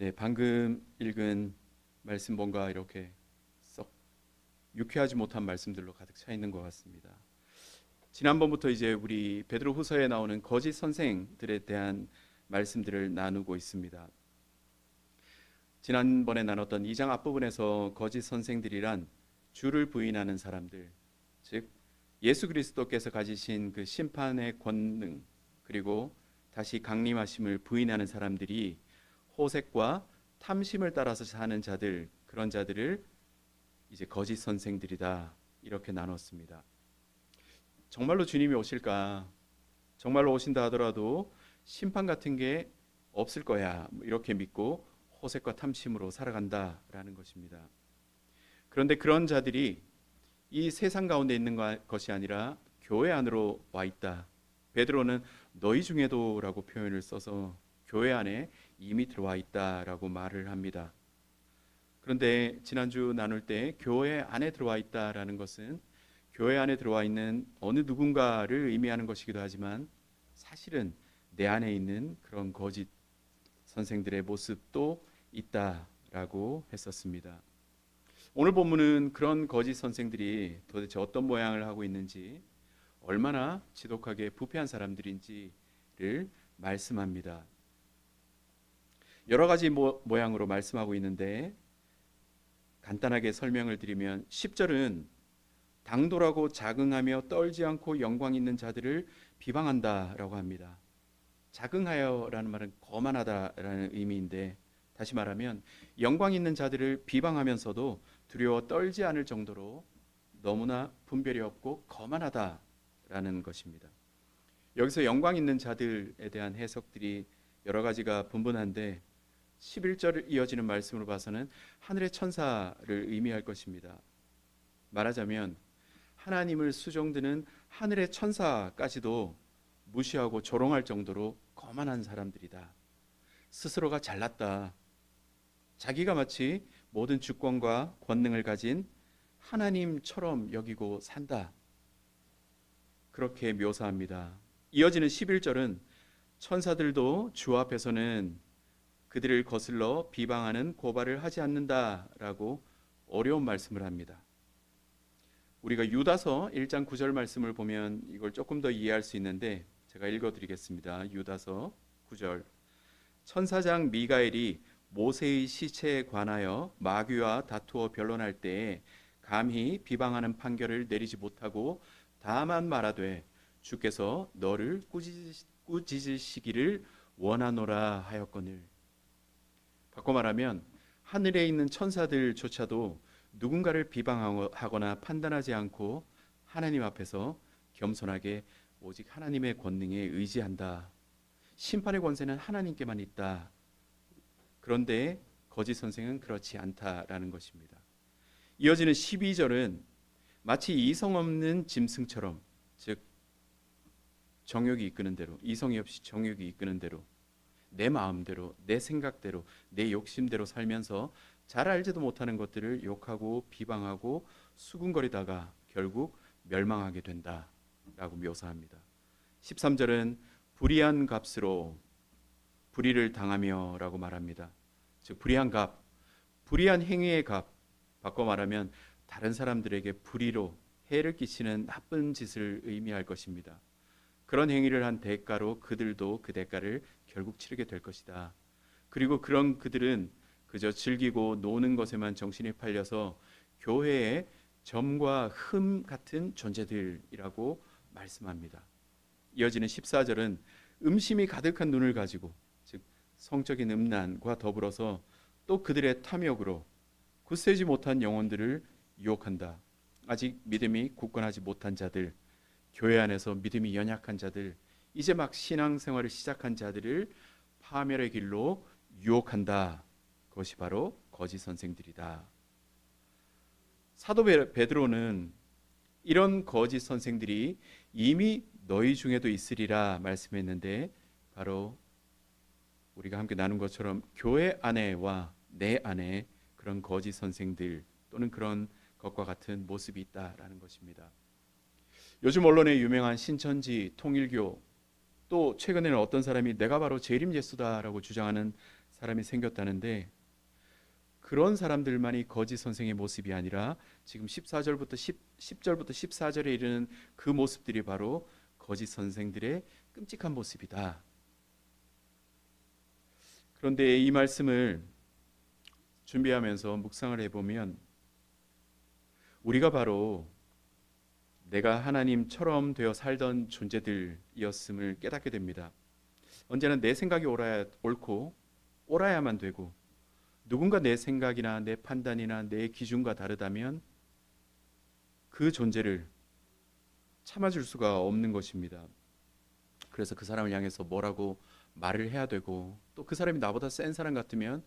네, 방금 읽은 말씀 뭔가 이렇게 썩 유쾌하지 못한 말씀들로 가득 차 있는 것 같습니다. 지난번부터 이제 우리 베드로후서에 나오는 거짓 선생들에 대한 말씀들을 나누고 있습니다. 지난번에 나눴던 2장 앞부분에서 거짓 선생들이란 주를 부인하는 사람들, 즉 예수 그리스도께서 가지신 그 심판의 권능, 그리고 다시 강림하심을 부인하는 사람들이 호색과 탐심을 따라서 사는 자들, 그런 자들을 이제 거짓 선생들이다, 이렇게 나눴습니다. 정말로 주님이 오실까? 정말로 오신다 하더라도 심판 같은 게 없을 거야, 이렇게 믿고 호색과 탐심으로 살아간다라는 것입니다. 그런데 그런 자들이 이 세상 가운데 있는 것이 아니라 교회 안으로 와 있다. 베드로는 너희 중에도라고 표현을 써서 교회 안에 이미 들어와 있다라고 말을 합니다. 그런데 지난주 나눌 때 교회 안에 들어와 있다라는 것은 교회 안에 들어와 있는 어느 누군가를 의미하는 것이기도 하지만 사실은 내 안에 있는 그런 거짓 선생들의 모습도 있다라고 했었습니다. 오늘 본문은 그런 거짓 선생들이 도대체 어떤 모양을 하고 있는지, 얼마나 지독하게 부패한 사람들인지를 말씀합니다. 여러 가지 모양으로 말씀하고 있는데 간단하게 설명을 드리면 10절은 당돌하고 자긍하며 떨지 않고 영광 있는 자들을 비방한다라고 합니다. 자긍하여라는 말은 거만하다라는 의미인데, 다시 말하면 영광 있는 자들을 비방하면서도 두려워 떨지 않을 정도로 너무나 분별이 없고 거만하다라는 것입니다. 여기서 영광 있는 자들에 대한 해석들이 여러 가지가 분분한데 11절 이어지는 말씀으로 봐서는 하늘의 천사를 의미할 것입니다. 말하자면 하나님을 수종드는 하늘의 천사까지도 무시하고 조롱할 정도로 거만한 사람들이다. 스스로가 잘났다. 자기가 마치 모든 주권과 권능을 가진 하나님처럼 여기고 산다. 그렇게 묘사합니다. 이어지는 11절은 천사들도 주 앞에서는 그들을 거슬러 비방하는 고발을 하지 않는다라고 어려운 말씀을 합니다. 우리가 유다서 1장 9절 말씀을 보면 이걸 조금 더 이해할 수 있는데 제가 읽어드리겠습니다. 유다서 9절. 천사장 미가엘이 모세의 시체에 관하여 마귀와 다투어 변론할 때에 감히 비방하는 판결을 내리지 못하고 다만 말하되 주께서 너를 꾸짖으시기를 원하노라 하였거늘. 바꿔 말하면 하늘에 있는 천사들조차도 누군가를 비방하거나 판단하지 않고 하나님 앞에서 겸손하게 오직 하나님의 권능에 의지한다. 심판의 권세는 하나님께만 있다. 그런데 거짓 선생은 그렇지 않다라는 것입니다. 이어지는 12절은 마치 이성 없는 짐승처럼, 즉 정욕이 이끄는 대로, 이성이 없이 정욕이 이끄는 대로, 내 마음대로, 내 생각대로, 내 욕심대로 살면서 잘 알지도 못하는 것들을 욕하고 비방하고 수군거리다가 결국 멸망하게 된다라고 묘사합니다. 13절은 불의한 값으로 불의를 당하며라고 말합니다. 즉 불의한 값, 불의한 행위의 값, 바꿔 말하면 다른 사람들에게 불의로 해를 끼치는 나쁜 짓을 의미할 것입니다. 그런 행위를 한 대가로 그들도 그 대가를 결국 치르게 될 것이다. 그리고 그런 그들은 그저 즐기고 노는 것에만 정신이 팔려서 교회의 점과 흠 같은 존재들이라고 말씀합니다. 이어지는 14절은 음심이 가득한 눈을 가지고, 즉 성적인 음란과 더불어서 또 그들의 탐욕으로 굳세지 못한 영혼들을 유혹한다. 아직 믿음이 굳건하지 못한 자들, 교회 안에서 믿음이 연약한 자들, 이제 막 신앙생활을 시작한 자들을 파멸의 길로 유혹한다. 그것이 바로 거짓 선생들이다. 사도 베드로는 이런 거짓 선생들이 이미 너희 중에도 있으리라 말씀했는데, 바로 우리가 함께 나눈 것처럼 교회 안에와 내 안에 그런 거짓 선생들 또는 그런 것과 같은 모습이 있다라는 것입니다. 요즘 언론에 유명한 신천지, 통일교, 또 최근에는 어떤 사람이 내가 바로 재림 예수다라고 주장하는 사람이 생겼다는데 그런 사람들만이 거짓 선생의 모습이 아니라 지금 14절부터 10절부터 14절에 이르는 그 모습들이 바로 거짓 선생들의 끔찍한 모습이다. 그런데 이 말씀을 준비하면서 묵상을 해보면 우리가 바로 내가 하나님처럼 되어 살던 존재들이었음을 깨닫게 됩니다. 언제나 내 생각이 옳고 옳아야만 되고 누군가 내 생각이나 내 판단이나 내 기준과 다르다면 그 존재를 참아줄 수가 없는 것입니다. 그래서 그 사람을 향해서 뭐라고 말을 해야 되고 또 그 사람이 나보다 센 사람 같으면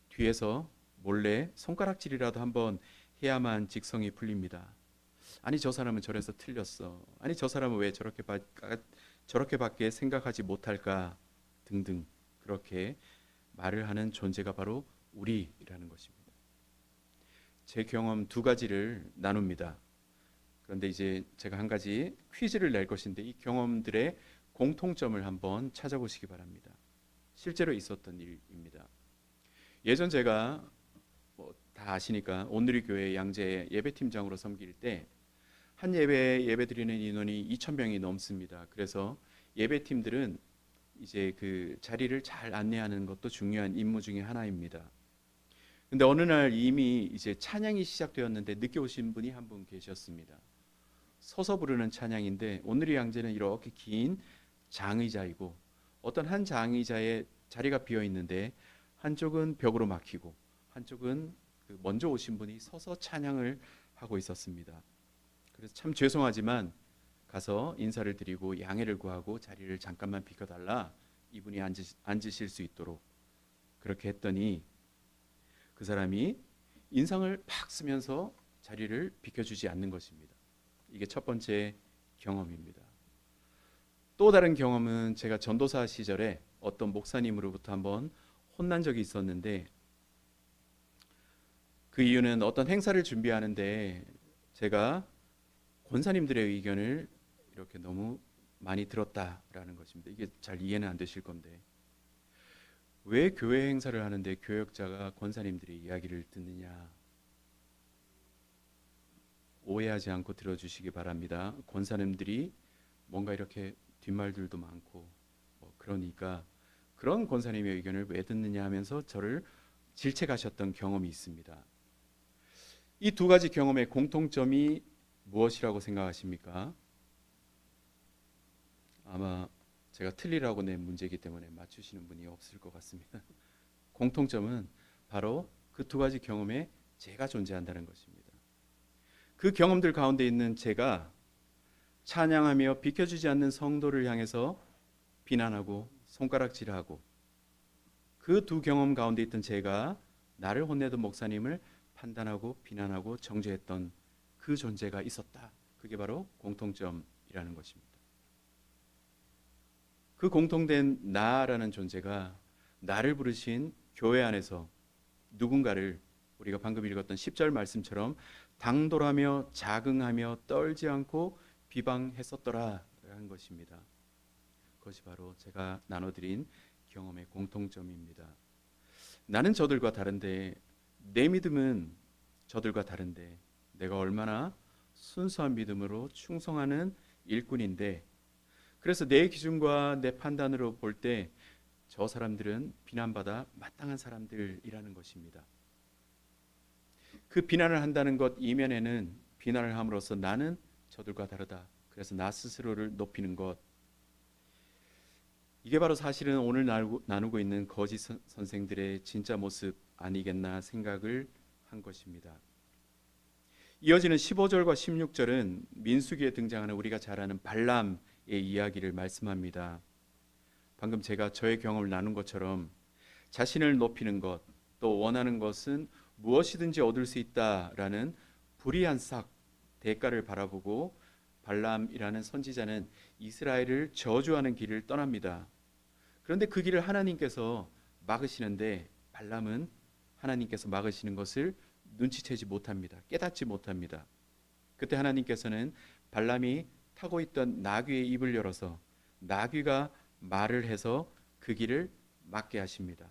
뒤에서 몰래 손가락질이라도 한번 해야만 직성이 풀립니다. 아니 저 사람은 저래서 틀렸어. 아니 저 사람은 왜 저렇게밖에 생각하지 못할까 등등 그렇게 말을 하는 존재가 바로 우리라는 것입니다. 제 경험 두 가지를 나눕니다. 그런데 이제 제가 한 가지 퀴즈를 낼 것인데 이 경험들의 공통점을 한번 찾아보시기 바랍니다. 실제로 있었던 일입니다. 예전 제가 다 아시니까 온누리교회 양재 예배팀장으로 섬길 때 한 예배 드리는 인원이 2,000명이 넘습니다. 그래서 예배팀들은 이제 그 자리를 잘 안내하는 것도 중요한 임무 중에 하나입니다. 근데 어느 날 이미 이제 찬양이 시작되었는데 늦게 오신 분이 한 분 계셨습니다. 서서 부르는 찬양인데 오늘의 양재는 이렇게 긴 장의자이고 어떤 한 장의자의 자리가 비어 있는데 한쪽은 벽으로 막히고 한쪽은 그 먼저 오신 분이 서서 찬양을 하고 있었습니다. 그래서 참 죄송하지만 가서 인사를 드리고 양해를 구하고 자리를 잠깐만 비켜달라, 이분이 앉으실 수 있도록 그렇게 했더니 그 사람이 인상을 팍 쓰면서 자리를 비켜주지 않는 것입니다. 이게 첫 번째 경험입니다. 또 다른 경험은 제가 전도사 시절에 어떤 목사님으로부터 한번 혼난 적이 있었는데 그 이유는 어떤 행사를 준비하는데 제가 권사님들의 의견을 이렇게 너무 많이 들었다라는 것입니다. 이게 잘 이해는 안 되실 건데 왜 교회 행사를 하는데 교역자가 권사님들의 이야기를 듣느냐, 오해하지 않고 들어주시기 바랍니다. 권사님들이 뭔가 이렇게 뒷말들도 많고 그러니까 그런 권사님의 의견을 왜 듣느냐 하면서 저를 질책하셨던 경험이 있습니다. 이 두 가지 경험의 공통점이 무엇이라고 생각하십니까? 아마 제가 틀리라고 낸 문제이기 때문에 맞추시는 분이 없을 것 같습니다. 공통점은 바로 그 두 가지 경험에 제가 존재한다는 것입니다. 그 경험들 가운데 있는 제가 찬양하며 비켜주지 않는 성도를 향해서 비난하고 손가락질하고 그 두 경험 가운데 있던 제가 나를 혼내던 목사님을 판단하고 비난하고 정죄했던 그 존재가 있었다. 그게 바로 공통점이라는 것입니다. 그 공통된 나라는 존재가 나를 부르신 교회 안에서 누군가를 우리가 방금 읽었던 10절 말씀처럼 당돌하며 자긍하며 떨지 않고 비방했었더라라는 것입니다. 그것이 바로 제가 나눠드린 경험의 공통점입니다. 나는 저들과 다른데, 내 믿음은 저들과 다른데 내가 얼마나 순수한 믿음으로 충성하는 일꾼인데, 그래서 내 기준과 내 판단으로 볼 때 저 사람들은 비난받아 마땅한 사람들이라는 것입니다. 그 비난을 한다는 것 이면에는 비난을 함으로써 나는 저들과 다르다, 그래서 나 스스로를 높이는 것, 이게 바로 사실은 오늘 나누고 있는 거짓 선생들의 진짜 모습 아니겠나 생각을 한 것입니다. 이어지는 15절과 16절은 민수기에 등장하는 우리가 잘 아는 발람의 이야기를 말씀합니다. 방금 제가 저의 경험을 나눈 것처럼 자신을 높이는 것, 또 원하는 것은 무엇이든지 얻을 수 있다라는 불의한 싹 대가를 바라보고 발람이라는 선지자는 이스라엘을 저주하는 길을 떠납니다. 그런데 그 길을 하나님께서 막으시는데 발람은 하나님께서 막으시는 것을 눈치채지 못합니다. 깨닫지 못합니다. 그때 하나님께서는 발람이 타고 있던 나귀의 입을 열어서 나귀가 말을 해서 그 길을 막게 하십니다.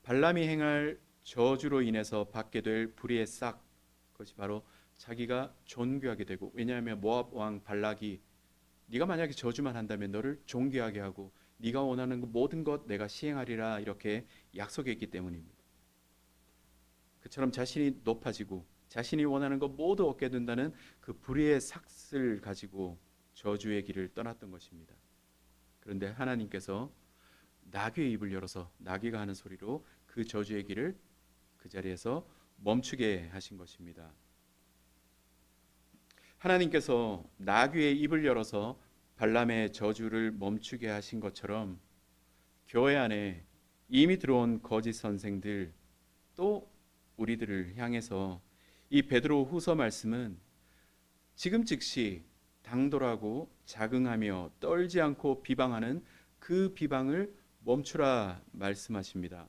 발람이 행할 저주로 인해서 받게 될 불의의 싹, 그것이 바로 자기가 존귀하게 되고, 왜냐하면 모압 왕 발락이 네가 만약에 저주만 한다면 너를 존귀하게 하고 네가 원하는 모든 것 내가 시행하리라 이렇게 약속했기 때문입니다. 그처럼 자신이 높아지고 자신이 원하는 것 모두 얻게 된다는 그 불의의 삭을 가지고 저주의 길을 떠났던 것입니다. 그런데 하나님께서 나귀의 입을 열어서 나귀가 하는 소리로 그 저주의 길을 그 자리에서 멈추게 하신 것입니다. 하나님께서 나귀의 입을 열어서 발람의 저주를 멈추게 하신 것처럼 교회 안에 이미 들어온 거짓 선생들, 또 우리들을 향해서 이 베드로 후서 말씀은 지금 즉시 당돌하고 자긍하며 떨지 않고 비방하는 그 비방을 멈추라 말씀하십니다.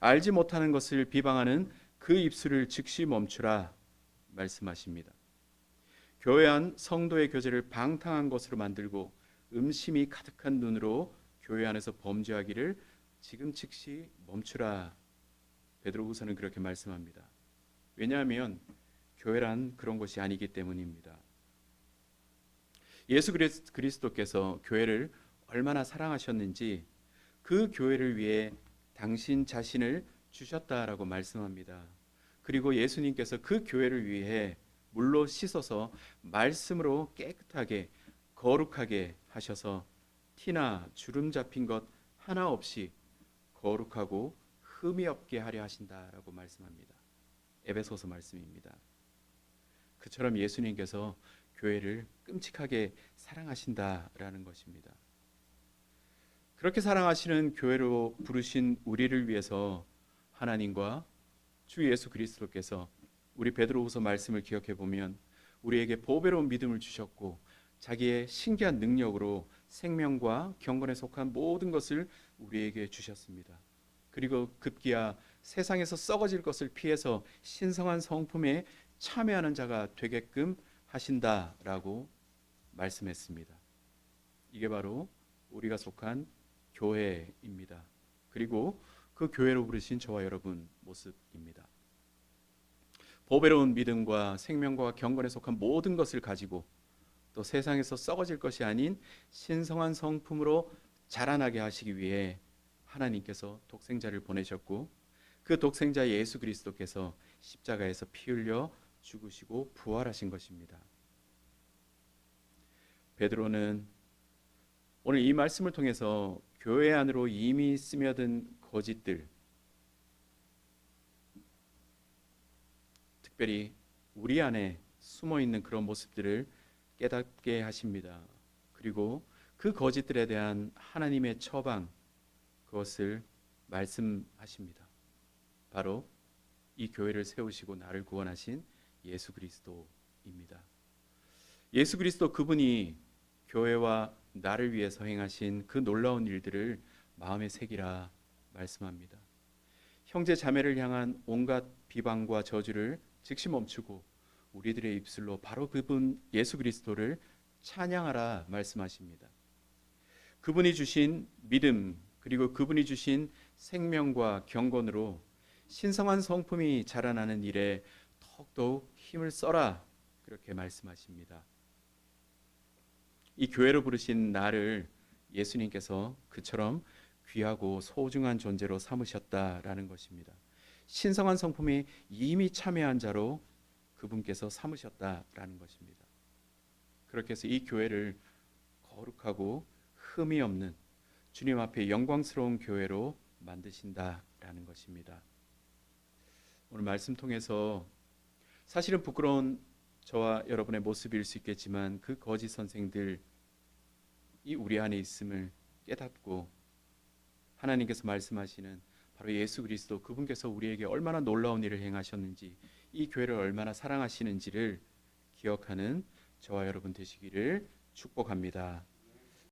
알지 못하는 것을 비방하는 그 입술을 즉시 멈추라 말씀하십니다. 교회 안 성도의 교제를 방탕한 것으로 만들고 음심이 가득한 눈으로 교회 안에서 범죄하기를 지금 즉시 멈추라. 베드로후서는 그렇게 말씀합니다. 왜냐하면 교회란 그런 것이 아니기 때문입니다. 예수 그리스도께서 교회를 얼마나 사랑하셨는지 그 교회를 위해 당신 자신을 주셨다라고 말씀합니다. 그리고 예수님께서 그 교회를 위해 물로 씻어서 말씀으로 깨끗하게 거룩하게 하셔서 티나 주름 잡힌 것 하나 없이 거룩하고 흠이 없게 하려 하신다라고 말씀합니다. 에베소서 말씀입니다. 그처럼 예수님께서 교회를 끔찍하게 사랑하신다라는 것입니다. 그렇게 사랑하시는 교회로 부르신 우리를 위해서 하나님과 주 예수 그리스도께서 우리 베드로후서 말씀을 기억해 보면 우리에게 보배로운 믿음을 주셨고 자기의 신기한 능력으로 생명과 경건에 속한 모든 것을 우리에게 주셨습니다. 그리고 급기야 세상에서 썩어질 것을 피해서 신성한 성품에 참여하는 자가 되게끔 하신다라고 말씀했습니다. 이게 바로 우리가 속한 교회입니다. 그리고 그 교회로 부르신 저와 여러분 모습입니다. 보배로운 믿음과 생명과 경건에 속한 모든 것을 가지고 또 세상에서 썩어질 것이 아닌 신성한 성품으로 자라나게 하시기 위해 하나님께서 독생자를 보내셨고 그 독생자 예수 그리스도께서 십자가에서 피 흘려 죽으시고 부활하신 것입니다. 베드로는 오늘 이 말씀을 통해서 교회 안으로 이미 스며든 거짓들, 특별히 우리 안에 숨어 있는 그런 모습들을 깨닫게 하십니다. 그리고 그 거짓들에 대한 하나님의 처방, 그것을 말씀하십니다. 바로 이 교회를 세우시고 나를 구원하신 예수 그리스도입니다. 예수 그리스도 그분이 교회와 나를 위해서 행하신 그 놀라운 일들을 마음에 새기라 말씀합니다. 형제 자매를 향한 온갖 비방과 저주를 즉시 멈추고 우리들의 입술로 바로 그분 예수 그리스도를 찬양하라 말씀하십니다. 그분이 주신 믿음 그리고 그분이 주신 생명과 경건으로 신성한 성품이 자라나는 일에 더욱더욱 힘을 써라 그렇게 말씀하십니다. 이 교회로 부르신 나를 예수님께서 그처럼 귀하고 소중한 존재로 삼으셨다라는 것입니다. 신성한 성품이 이미 참여한 자로 그분께서 삼으셨다라는 것입니다. 그렇게 해서 이 교회를 거룩하고 흠이 없는 주님 앞에 영광스러운 교회로 만드신다라는 것입니다. 오늘 말씀 통해서 사실은 부끄러운 저와 여러분의 모습일 수 있겠지만 그 거짓 선생들이 우리 안에 있음을 깨닫고 하나님께서 말씀하시는 바로 예수 그리스도 그분께서 우리에게 얼마나 놀라운 일을 행하셨는지 이 교회를 얼마나 사랑하시는지를 기억하는 저와 여러분 되시기를 축복합니다.